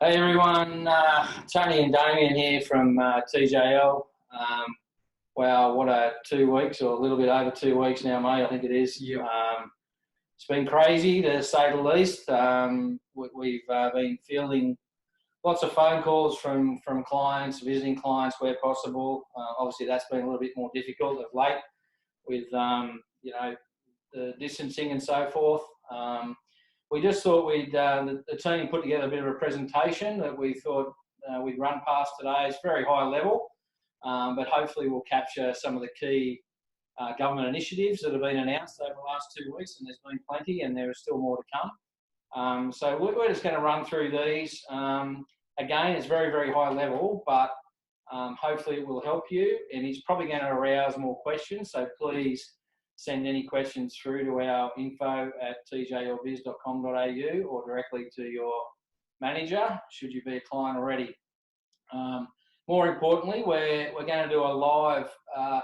Hey everyone, Tony and Damian here from TJL. Wow, what a 2 weeks, or a little bit over 2 weeks now, mate. I think it is. Yep. It's been crazy to say the least. We've been fielding lots of phone calls from clients, visiting clients where possible. Obviously, that's been a little bit more difficult of late with the distancing and so forth. We just thought the team put together a bit of a presentation that we thought we'd run past today. It's very high level, but hopefully we'll capture some of the key government initiatives that have been announced over the last 2 weeks, and there's been plenty, and there is still more to come. So we're just going to run through these. Again, it's very, very high level, but hopefully it will help you, and it's probably going to arouse more questions, so please send any questions through to our info@tjlbiz.com.au or directly to your manager, should you be a client already. More importantly, we're going to do a live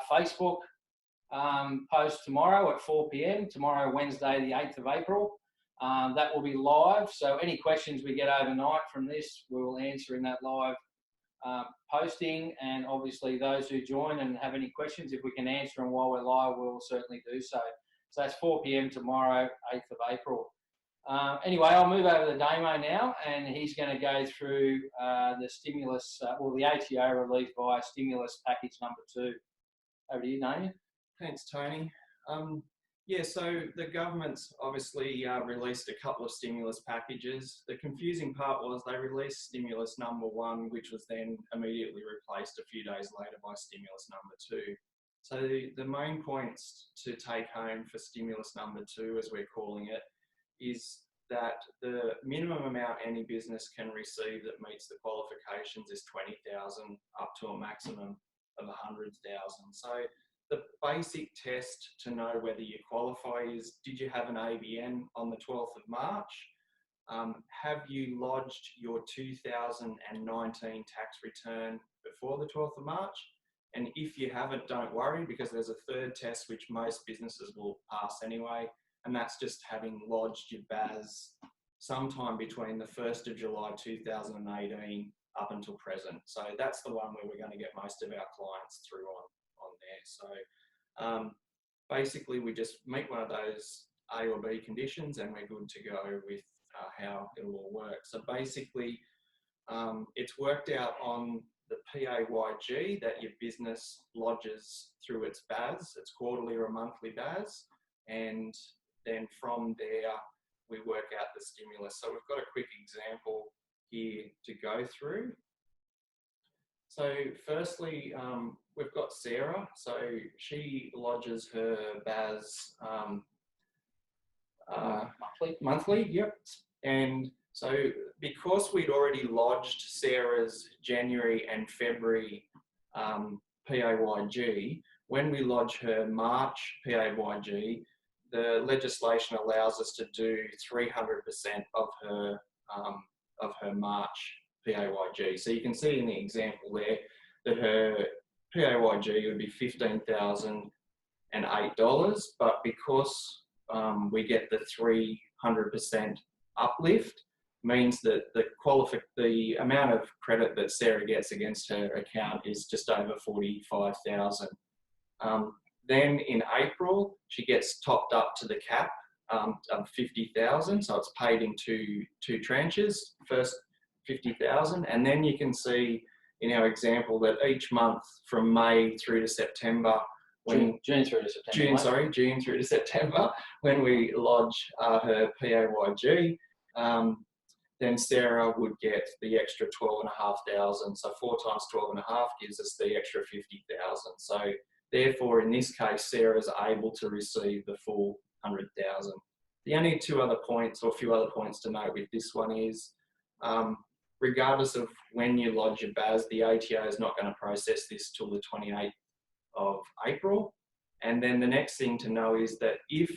Facebook post tomorrow at 4 p.m, tomorrow, Wednesday, the 8th of April. That will be live, so any questions we get overnight from this, we will answer in that live posting, and obviously those who join and have any questions, if we can answer them while we're live, we'll certainly do so. So that's 4 p.m. tomorrow, 8th of April. Anyway, I'll move over to Damo now, and he's going to go through the stimulus, the ATO relief via stimulus package number 2. Over to you, Damien. Thanks, Tony. So the government's obviously released a couple of stimulus packages. The confusing part was they released stimulus number 1, which was then immediately replaced a few days later by stimulus number 2. So the main points to take home for stimulus number 2, as we're calling it, is that the minimum amount any business can receive that meets the qualifications is $20,000 up to a maximum of $100,000. So the basic test to know whether you qualify is, did you have an ABN on the 12th of March? Have you lodged your 2019 tax return before the 12th of March? And if you haven't, don't worry, because there's a third test which most businesses will pass anyway, and that's just having lodged your BAS sometime between the 1st of July 2018 up until present. So that's the one where we're going to get most of our clients through on there. So basically we just meet one of those A or B conditions and we're good to go with how it will all work. So basically it's worked out on the PAYG that your business lodges through its BAS, its quarterly or monthly BAS, and then from there we work out the stimulus. So we've got a quick example here to go through. So firstly, we've got Sarah. So she lodges her BAS monthly, yep. And so because we'd already lodged Sarah's January and February PAYG, when we lodge her March PAYG, the legislation allows us to do 300% of her March PAYG. So you can see in the example there that her PAYG would be $15,008, but because we get the 300% uplift, means that the amount of credit that Sarah gets against her account is just over $45,000. Then in April, she gets topped up to the cap of $50,000, so it's paid in two tranches. First $50,000, and then you can see in our example that each month from May through to September, June through to September, when we lodge her PAYG, then Sarah would get the extra $12,500. So 4 times 12.5 gives us the extra $50,000. So therefore, in this case, Sarah's able to receive the full $100,000. The only few other points to note with this one is, regardless of when you lodge your BAS, the ATO is not going to process this till the 28th of April. And then the next thing to know is that if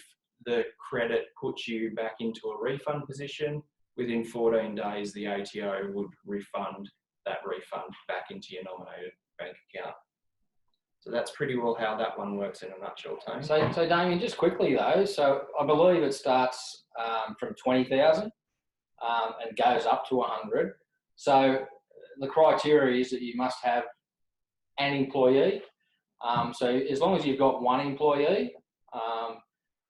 the credit puts you back into a refund position, within 14 days, the ATO would refund that refund back into your nominated bank account. So that's pretty well how that one works in a nutshell, Tony. So Damien, just quickly though, so I believe it starts from 20,000 and goes up to 100. So the criteria is that you must have an employee. So as long as you've got one employee,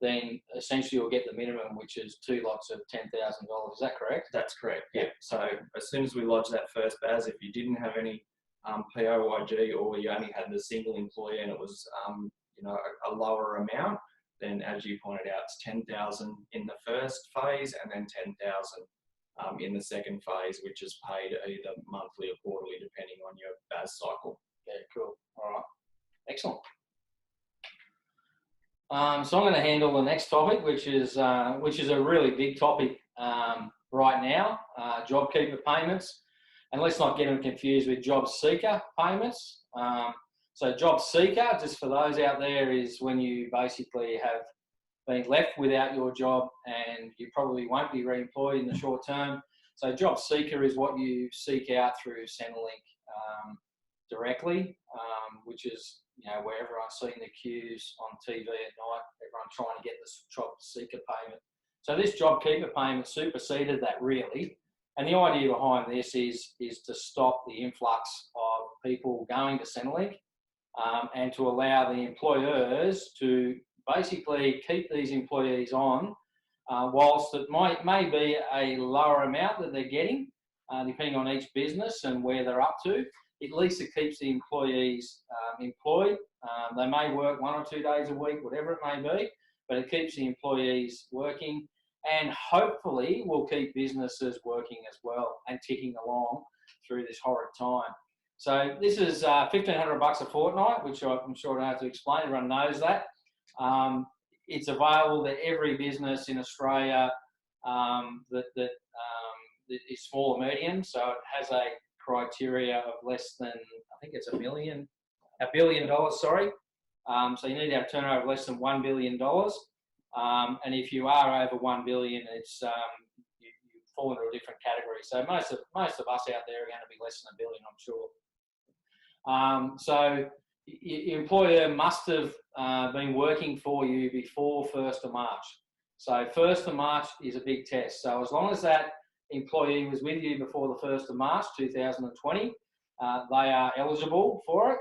then essentially you'll get the minimum, which is 2 lots of $10,000. Is that correct? That's correct. Yeah. So as soon as we lodge that first BAS, if you didn't have any POYG, or you only had the single employee and it was a lower amount, then as you pointed out, it's 10,000 in the first phase and then 10,000 in the second phase, which is paid either monthly or quarterly depending on your BAS cycle. Yeah, cool. All right, excellent. So I'm going to handle the next topic, which is a really big topic right now, JobKeeper payments. And let's not get them confused with job seeker payments. So job seeker, just for those out there, is when you basically have been left without your job and you probably won't be re-employed in the short term. So job seeker is what you seek out through Centrelink directly, which is where everyone's seeing the queues on TV at night, everyone trying to get this job seeker payment. So this JobKeeper payment superseded that really. And the idea behind this is to stop the influx of people going to Centrelink and to allow the employers to basically keep these employees on whilst it may be a lower amount that they're getting, depending on each business and where they're up to. At least it keeps the employees employed. They may work 1 or 2 days a week, whatever it may be, but it keeps the employees working and hopefully will keep businesses working as well and ticking along through this horrid time. So this is $1,500 a fortnight, which I'm sure I don't have to explain. Everyone knows that. It's available to every business in Australia that is small or medium. So it has a criteria of less than, I think it's $1 billion, sorry. So you need to have a turnover of less than $1 billion. And if you are over 1 billion, it's you fall into a different category. So most of us out there are going to be less than $1 billion, I'm sure. So your employer must have been working for you before 1st of March. So 1st of March is a big test. So as long as that employee was with you before the 1st of March 2020, they are eligible for it,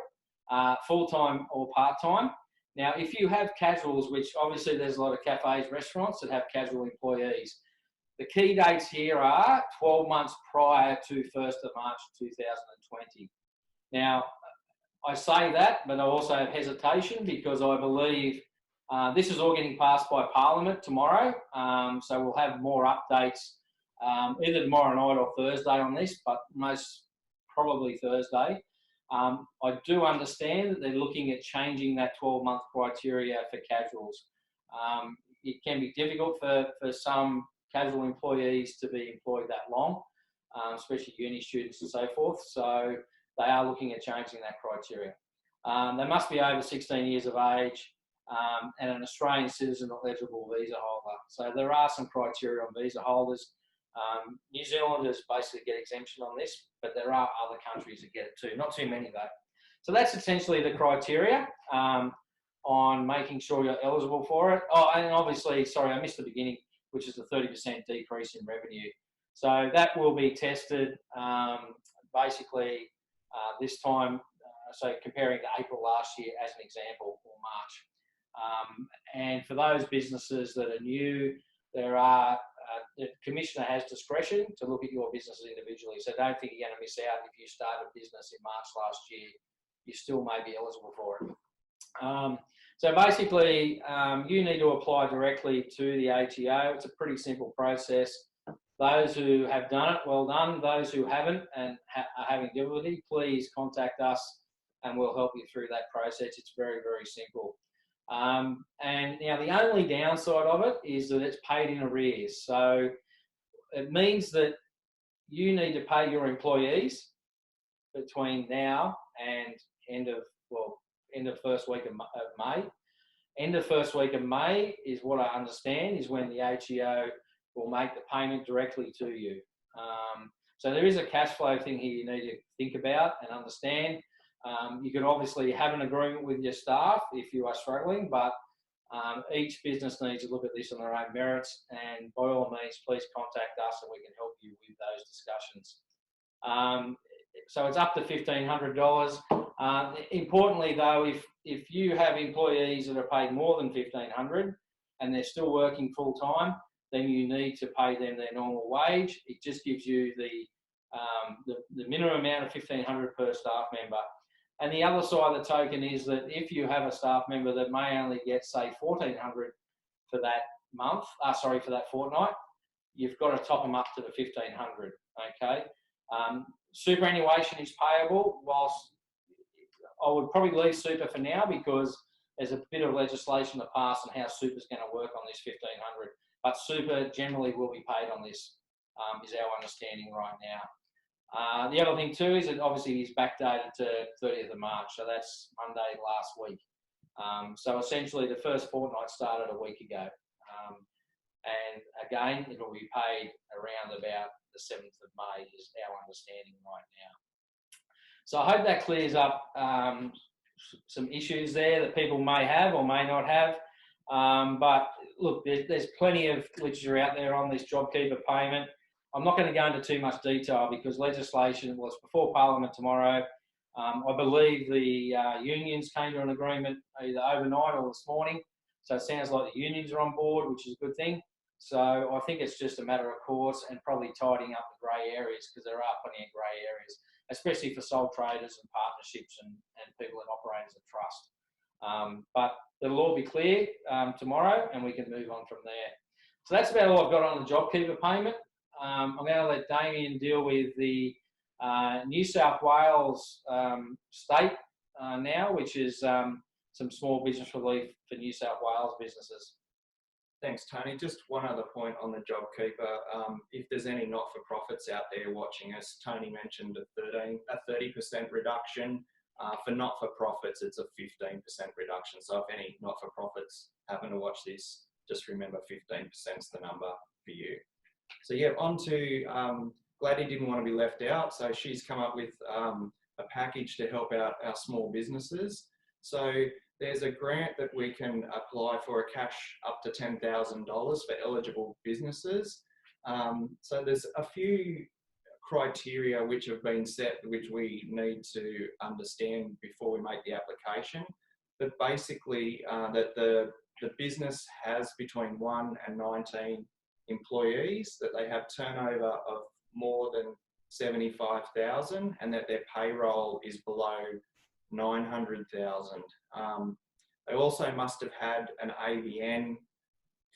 full-time or part-time. Now, if you have casuals, which obviously there's a lot of cafes, restaurants that have casual employees, the key dates here are 12 months prior to 1st of March 2020. Now, I say that, but I also have hesitation because I believe this is all getting passed by Parliament tomorrow. So we'll have more updates either tomorrow night or Thursday on this, but most probably Thursday. I do understand that they're looking at changing that 12-month criteria for casuals. It can be difficult for some casual employees to be employed that long, especially uni students and so forth. So they are looking at changing that criteria. They must be over 16 years of age and an Australian citizen or eligible visa holder. So there are some criteria on visa holders. New Zealanders basically get exemption on this, but there are other countries that get it too. Not too many though. So that's essentially the criteria on making sure you're eligible for it. Oh, and obviously, sorry, I missed the beginning, which is the 30% decrease in revenue. So that will be tested basically this time, so comparing to April last year as an example, or March. And for those businesses that are new, the Commissioner has discretion to look at your businesses individually. So don't think you're going to miss out if you start a business in March last year. You still may be eligible for it. So basically, you need to apply directly to the ATO. It's a pretty simple process. Those who have done it, well done. Those who haven't and are having difficulty, please contact us and we'll help you through that process. It's very, very simple. And now the only downside of it is that it's paid in arrears. So it means that you need to pay your employees between now and end of first week of May. End of first week of May is what I understand is when the ATO will make the payment directly to you. So there is a cash flow thing here you need to think about and understand. You can obviously have an agreement with your staff if you are struggling, but each business needs to look at this on their own merits, and by all means, please contact us and we can help you with those discussions. So it's up to $1,500. Importantly, though, if you have employees that are paid more than $1,500 and they're still working full time, then you need to pay them their normal wage. It just gives you the minimum amount of $1,500 per staff member. And the other side of the token is that if you have a staff member that may only get, say, $1,400 for that month, for that fortnight, you've got to top them up to the $1,500. Okay. Superannuation is payable, whilst I would probably leave super for now because there's a bit of legislation to pass on how super is going to work on this $1,500. But super generally will be paid on this, is our understanding right now. The other thing too is it obviously is backdated to 30th of March, so that's Monday last week. So essentially the first fortnight started a week ago. And again, it will be paid around about the 7th of May is our understanding right now. So I hope that clears up some issues there that people may have or may not have. But look, there's plenty of literature out there on this JobKeeper payment. I'm not going to go into too much detail because legislation was before Parliament tomorrow. I believe the unions came to an agreement either overnight or this morning. So it sounds like the unions are on board, which is a good thing. So I think it's just a matter of course and probably tidying up the grey areas because there are plenty of grey areas, especially for sole traders and partnerships and people that operate as a trust. But it'll all be clear tomorrow and we can move on from there. So that's about all I've got on the JobKeeper payment. I'm going to let Damian deal with the New South Wales state now, which is some small business relief for New South Wales businesses. Thanks, Tony. Just one other point on the JobKeeper. If there's any not-for-profits out there watching us, Tony mentioned a 30% reduction. For not-for-profits, it's a 15% reduction. So if any not-for-profits happen to watch this, just remember 15% is the number for you. So yeah, on to Gladdy didn't want to be left out. So she's come up with a package to help out our small businesses. So there's a grant that we can apply for a cash up to $10,000 for eligible businesses. So there's a few criteria which have been set, which we need to understand before we make the application. But basically that the business has between 1 and 19 employees, that they have turnover of more than 75,000 and that their payroll is below 900,000. They also must have had an ABN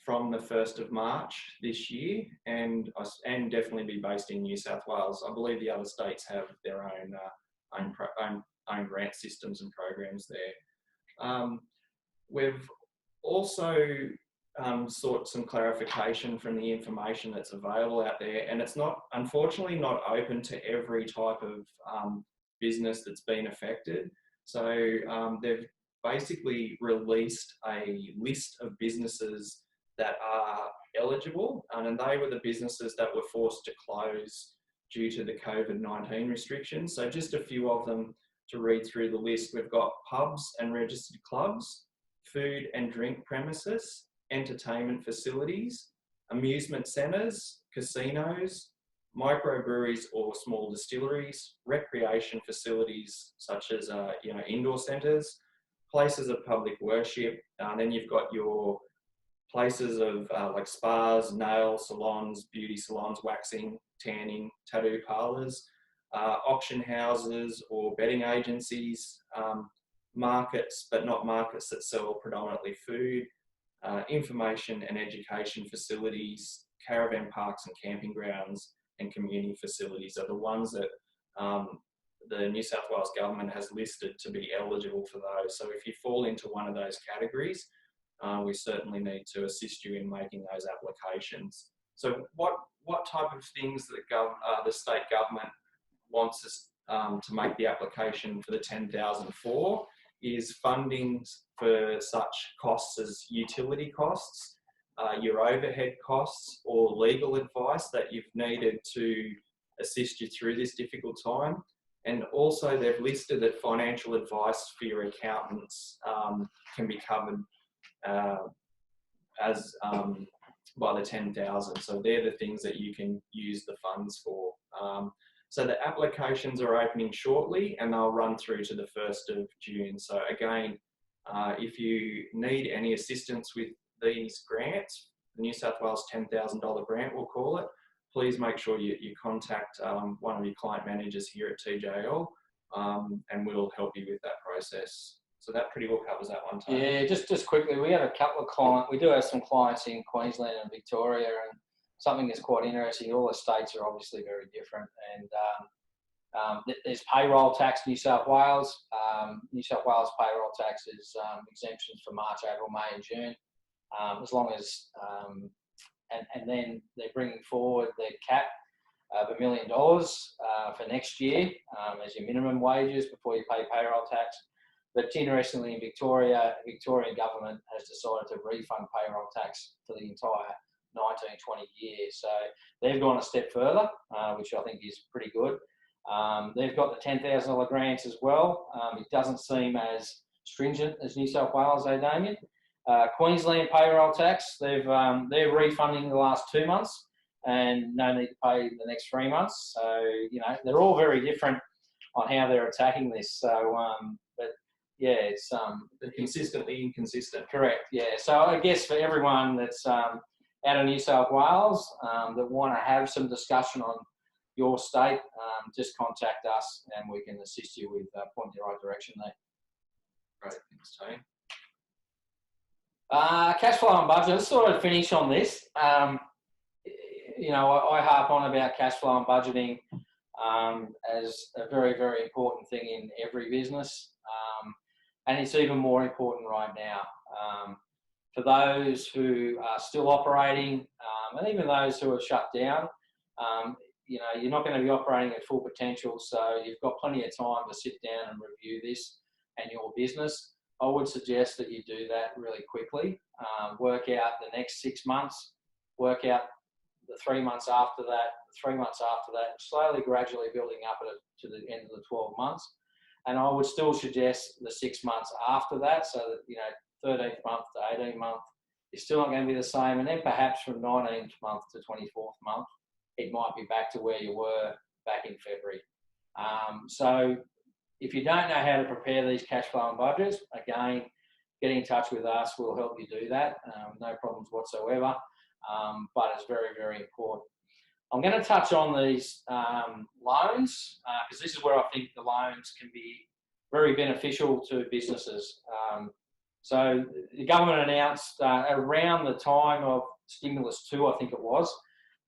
from the 1st of March this year and definitely be based in New South Wales. I believe the other states have their own grant systems and programs there. We've also sought some clarification from the information that's available out there, and it's unfortunately not open to every type of business that's been affected. So they've basically released a list of businesses that are eligible, and they were the businesses that were forced to close due to the COVID-19 restrictions. So just a few of them to read through the list. We've got pubs and registered clubs, food and drink premises, entertainment facilities, amusement centres, casinos, microbreweries or small distilleries, recreation facilities such as indoor centres, places of public worship. Then you've got your places of like spas, nail salons, beauty salons, waxing, tanning, tattoo parlours, auction houses or betting agencies, markets but not markets that sell predominantly food, information and education facilities, caravan parks and camping grounds, and community facilities are the ones that the New South Wales government has listed to be eligible for those. So if you fall into one of those categories, we certainly need to assist you in making those applications. So what type of things the state government wants us to make the application for the 10,000 for is funding for such costs as utility costs, your overhead costs, or legal advice that you've needed to assist you through this difficult time. And also they've listed that financial advice for your accountants can be covered by the 10,000. So they're the things that you can use the funds for. So the applications are opening shortly and they'll run through to the 1st of June. So again, if you need any assistance with these grants, the New South Wales $10,000 grant, we'll call it, please make sure you contact one of your client managers here at TJL, and we'll help you with that process. So that pretty well covers that one, Tony. Yeah, just quickly, we have a couple of clients. We do have some clients in Queensland and Victoria, and something that's quite interesting. All the states are obviously very different, and there's payroll tax. New South Wales payroll tax is exemptions for March, April, May, and June, as long as and then they're bringing forward their cap of $1 million for next year as your minimum wages before you pay payroll tax. But interestingly, in Victoria, Victorian government has decided to refund payroll tax for the entire 19-20 years. So they've gone a step further, which I think is pretty good. They've got the $10,000 grants as well. It doesn't seem as stringent as New South Wales, though, Damian. Queensland payroll tax, they're refunding the last 2 months and no need to pay the next 3 months. So, they're all very different on how they're attacking this. So, but yeah, it's they're consistently inconsistent. Correct. Yeah. So I guess for everyone that's out of New South Wales that want to have some discussion on your state, just contact us and we can assist you with pointing the right direction there. Great. Thanks, Tony. Cash flow and budget. Let's sort of finish on this. I harp on about cash flow and budgeting as a very, very important thing in every business. And it's even more important right now. For those who are still operating, and even those who are shut down, you're not going to be operating at full potential, so you've got plenty of time to sit down and review this and your business. I would suggest that you do that really quickly. Work out the next 6 months, work out the 3 months after that, slowly, gradually building up to the end of the 12 months. And I would still suggest the 6 months after that, so that, 13th month to 18th month is still not going to be the same. And then perhaps from 19th month to 24th month, it might be back to where you were back in February. So if you don't know how to prepare these cash flow and budgets, again, get in touch with us. We'll help you do that. No problems whatsoever. But it's very, very important. I'm going to touch on these loans because this is where I think the loans can be very beneficial to businesses. So the government announced around the time of Stimulus 2, I think it was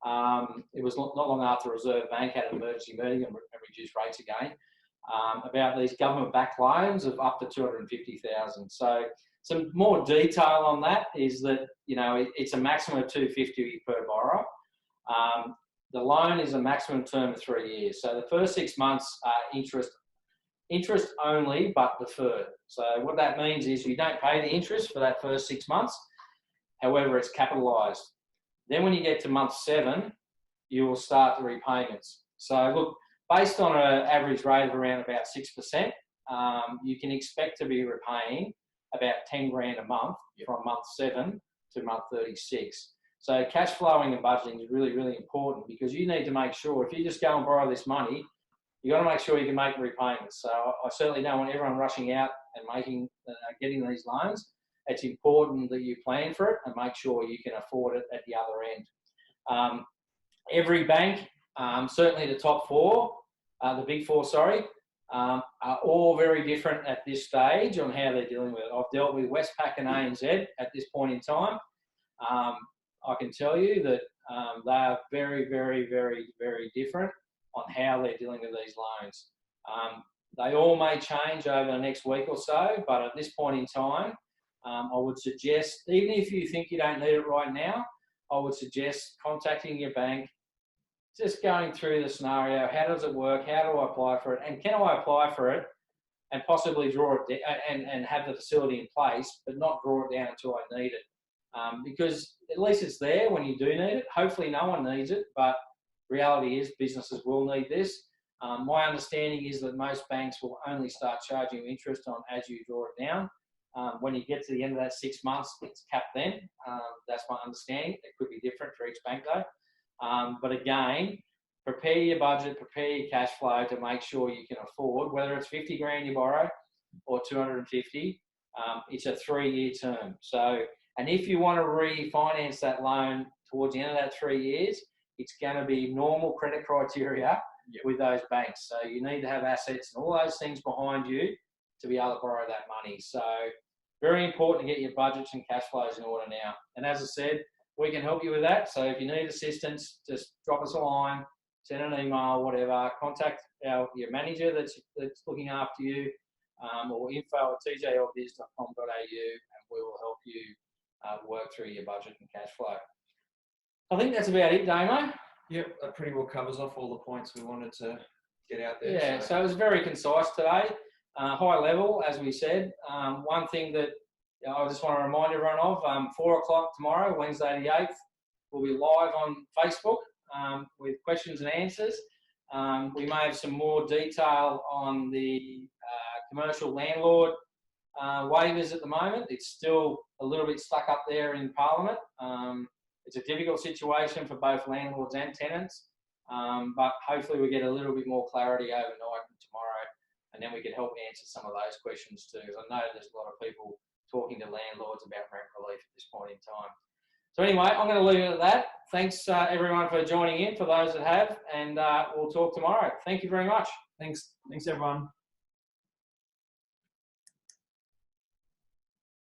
not long after the Reserve Bank had an emergency meeting and reduced rates again, about these government-backed loans of up to $250,000. So some more detail on that is that, it's a maximum of $250,000 per borrower. The loan is a maximum term of 3 years. So the first 6 months are interest only, but deferred. So what that means is you don't pay the interest for that first 6 months. However, it's capitalised. Then when you get to month 7, you will start the repayments. So look, based on an average rate of around about 6%, you can expect to be repaying about 10 grand a month from month 7 to month 36. So cash flowing and budgeting is really, really important because you need to make sure if you just go and borrow this money, you've got to make sure you can make repayments. So I certainly don't want everyone rushing out and getting these loans. It's important that you plan for it and make sure you can afford it at the other end. Every bank, certainly the top four, the big four, are all very different at this stage on how they're dealing with it. I've dealt with Westpac and ANZ at this point in time. I can tell you that they are very, very, very, very different on how they're dealing with these loans. They all may change over the next week or so, but at this point in time, I would suggest, even if you think you don't need it right now, I would suggest contacting your bank, just going through the scenario. How does it work? How do I apply for it? And can I apply for it and possibly draw it down and have the facility in place, but not draw it down until I need it? Because at least it's there when you do need it. Hopefully no one needs it, but reality is businesses will need this. My understanding is that most banks will only start charging you interest on as you draw it down. When you get to the end of that 6 months, it's capped then. That's my understanding. It could be different for each bank though. But again, prepare your budget, prepare your cash flow to make sure you can afford, whether it's 50 grand you borrow or 250, it's a 3-year term. So, and if you want to refinance that loan towards the end of that 3 years, it's going to be normal credit criteria with those banks. So you need to have assets and all those things behind you to be able to borrow that money. So very important to get your budgets and cash flows in order now. And as I said, we can help you with that. So if you need assistance, just drop us a line, send an email, whatever. Contact your manager that's looking after you, or info@tjlbiz.com.au, and we will help you work through your budget and cash flow. I think that's about it, Damo. Yep, that pretty well covers off all the points we wanted to get out there. Yeah, so it was very concise today, high level, as we said. One thing that I just want to remind everyone of, 4 o'clock tomorrow, Wednesday the 8th, we'll be live on Facebook with questions and answers. We may have some more detail on the commercial landlord waivers at the moment. It's still a little bit stuck up there in Parliament. It's a difficult situation for both landlords and tenants, but hopefully we get a little bit more clarity overnight and tomorrow, and then we can help answer some of those questions too. I know there's a lot of people talking to landlords about rent relief at this point in time. So anyway, I'm going to leave it at that. Thanks everyone for joining in, for those that have, and we'll talk tomorrow. Thank you very much. Thanks everyone.